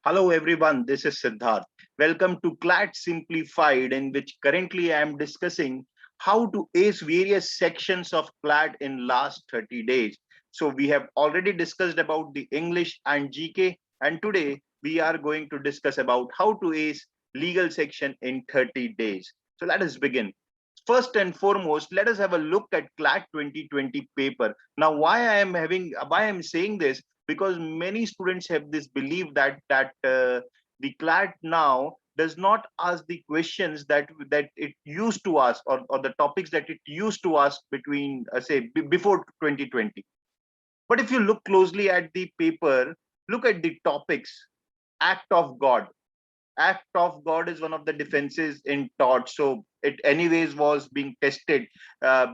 Hello everyone, this is Siddharth. Welcome to CLAT Simplified, in which currently I am discussing how to ace various sections of CLAT in last 30 days. So we have already discussed about the English and GK, and today we are going to discuss about how to ace legal section in 30 days. So let us begin. First and foremost, let us have a look at CLAT 2020 paper. Now, why I am saying this, because many students have this belief that the CLAT now does not ask the questions that it used to ask, or the topics that it used to ask between before 2020. But if you look closely at the paper, look at the topics. Act of God. Act of God is one of the defenses in tort. So it anyways was being tested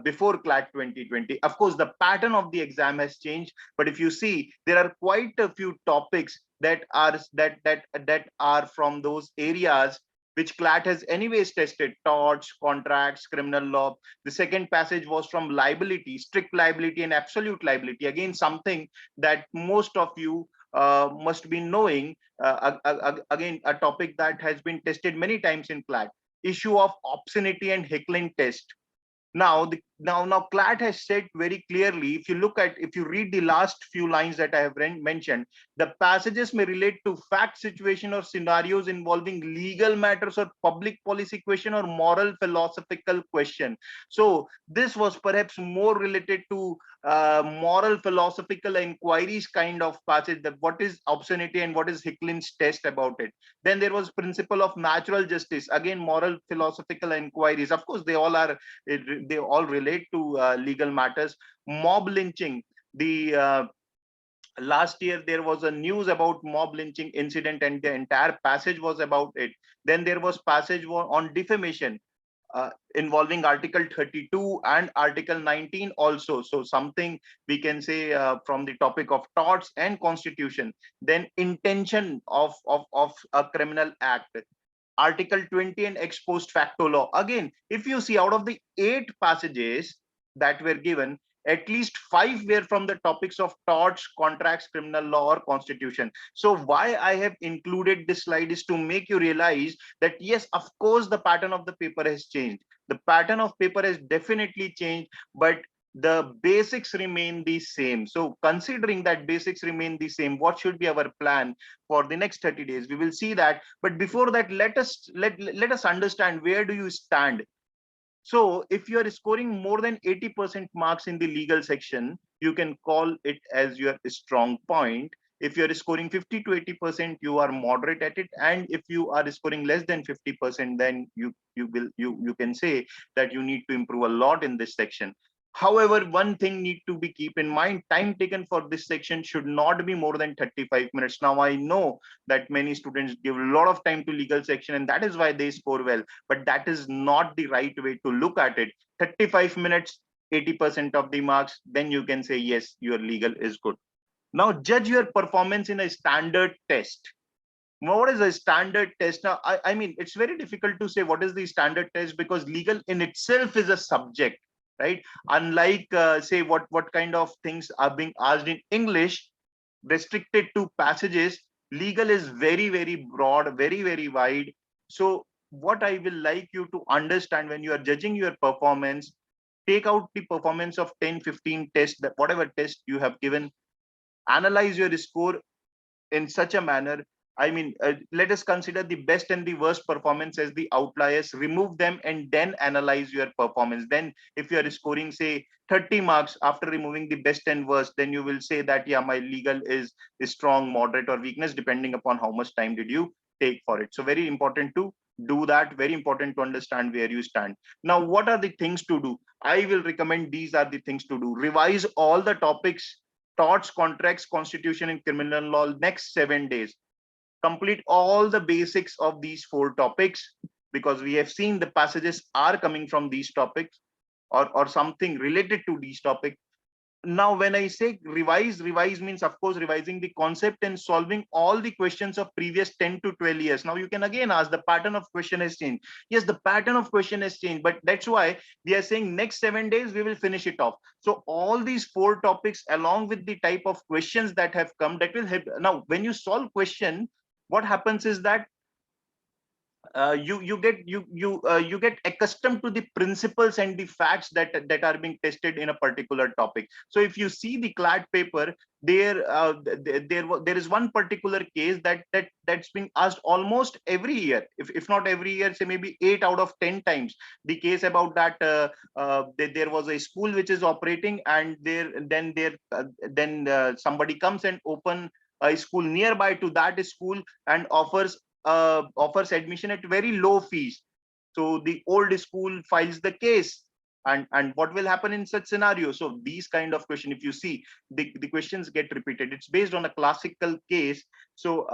before CLAT 2020. Of course, the pattern of the exam has changed, but if you see, there are quite a few topics that are from those areas which CLAT has anyways tested: torts, contracts, criminal law. The second passage was from liability, strict liability and absolute liability. Again, something that most of you must be knowing. Again, a topic that has been tested many times in CLAT: issue of obscenity and heckling test. Now CLAT has said very clearly, if you read the last few lines that I have mentioned, the passages may relate to fact, situation, or scenarios involving legal matters or public policy question or moral philosophical question. So this was perhaps more related to moral philosophical inquiries kind of passage, that what is obscenity and what is Hicklин's test about it. Then there was principle of natural justice, again moral philosophical inquiries. Of course, they all relate to legal matters. Mob lynching. The last year there was a news about mob lynching incident, and the entire passage was about it. Then there was passage on defamation, involving article 32 and article 19 also. So something we can say from the topic of torts and constitution. Then intention of a criminal act, article 20 and ex post facto law. Again, if you see, out of the 8 passages that were given, at least 5 were from the topics of torts, contracts, criminal law, or constitution. So why I have included this slide is to make you realize that yes, of course, the pattern of the paper has changed. The pattern of paper has definitely changed, but the basics remain the same. So considering that basics remain the same, what should be our plan for the next 30 days? We will see that. But before that, let us understand, where do you stand? So if you are scoring more than 80% marks in the legal section, you can call it as your strong point. If you are scoring 50 to 80%, you are moderate at it. And if you are scoring less than 50%, then you can say that you need to improve a lot in this section. However, one thing need to be keep in mind: time taken for this section should not be more than 35 minutes. Now I know that many students give a lot of time to legal section, and that is why they score well, but that is not the right way to look at it. 35 minutes, 80% of the marks, then you can say yes, your legal is good. Now judge your performance in a standard test. What is a standard test? Now I mean, it's very difficult to say what is the standard test, because legal in itself is a subject, right? Unlike say what kind of things are being asked in English, restricted to passages, legal is very broad, very wide. So what I will like you to understand: when you are judging your performance, take out the performance of 10-15 tests, that whatever test you have given, analyze your score in such a manner. I mean, let us consider the best and the worst performance as the outliers, remove them, and then analyze your performance. Then if you are scoring say 30 marks after removing the best and worst, then you will say that yeah, my legal is strong, moderate, or weakness, depending upon how much time did you take for it. So very important to do that, very important to understand where you stand. Now what are the things to do? I will recommend these are the things to do: revise all the topics: torts, contracts, constitution, and criminal law, next 7 days. Complete all the basics of these 4 topics, because we have seen the passages are coming from these topics, or something related to these topics. Now when I say revise means, of course, revising the concept and solving all the questions of previous 10 to 12 years. Now you can again ask, the pattern of question has changed. Yes, the pattern of question has changed, but that's why we are saying next 7 days we will finish it off. So all these 4 topics, along with the type of questions that have come, that will help. Now when you solve question, what happens is that you get accustomed to the principles and the facts that are being tested in a particular topic. So if you see the CLAT paper, there is one particular case that's being asked almost every year, if not every year, say maybe 8 out of 10 times. The case about that there was a school which is operating, and then somebody comes and open a school nearby to that school and offers admission at very low fees. So the old school files the case, and what will happen in such scenario? So these kind of question, if you see, the questions get repeated. It's based on a classical case. So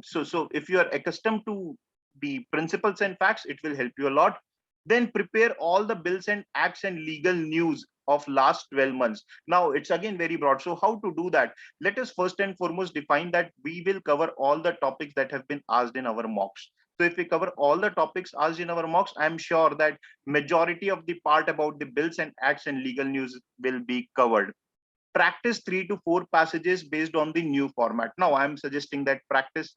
so if you are accustomed to the principles and facts, it will help you a lot. Then prepare all the bills and acts and legal news of last 12 months. Now it's again very broad. So how to do that? Let us first and foremost define that we will cover all the topics that have been asked in our mocks. So if we cover all the topics asked in our mocks, I'm sure that majority of the part about the bills and acts and legal news will be covered. Practice 3 to 4 passages based on the new format. Now I'm suggesting that practice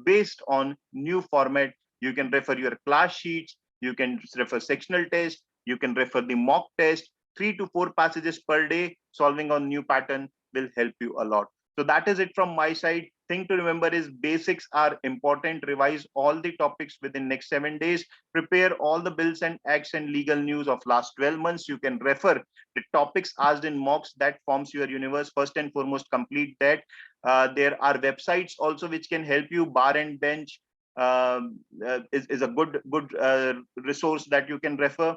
based on new format. You can refer your class sheets, you can refer sectional test, you can refer the mock test. 3 to 4 passages per day solving on new pattern will help you a lot. So that is it from my side. Thing to remember is basics are important. Revise all the topics within next 7 days. Prepare all the bills and acts and legal news of last 12 months. You can refer the topics asked in mocks. That forms your universe. First and foremost, complete that. There are websites also which can help you. Bar and Bench is a good resource that you can refer.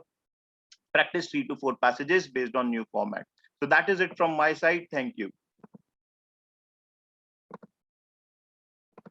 Practice 3 to 4 passages based on new format. So that is it from my side. Thank you.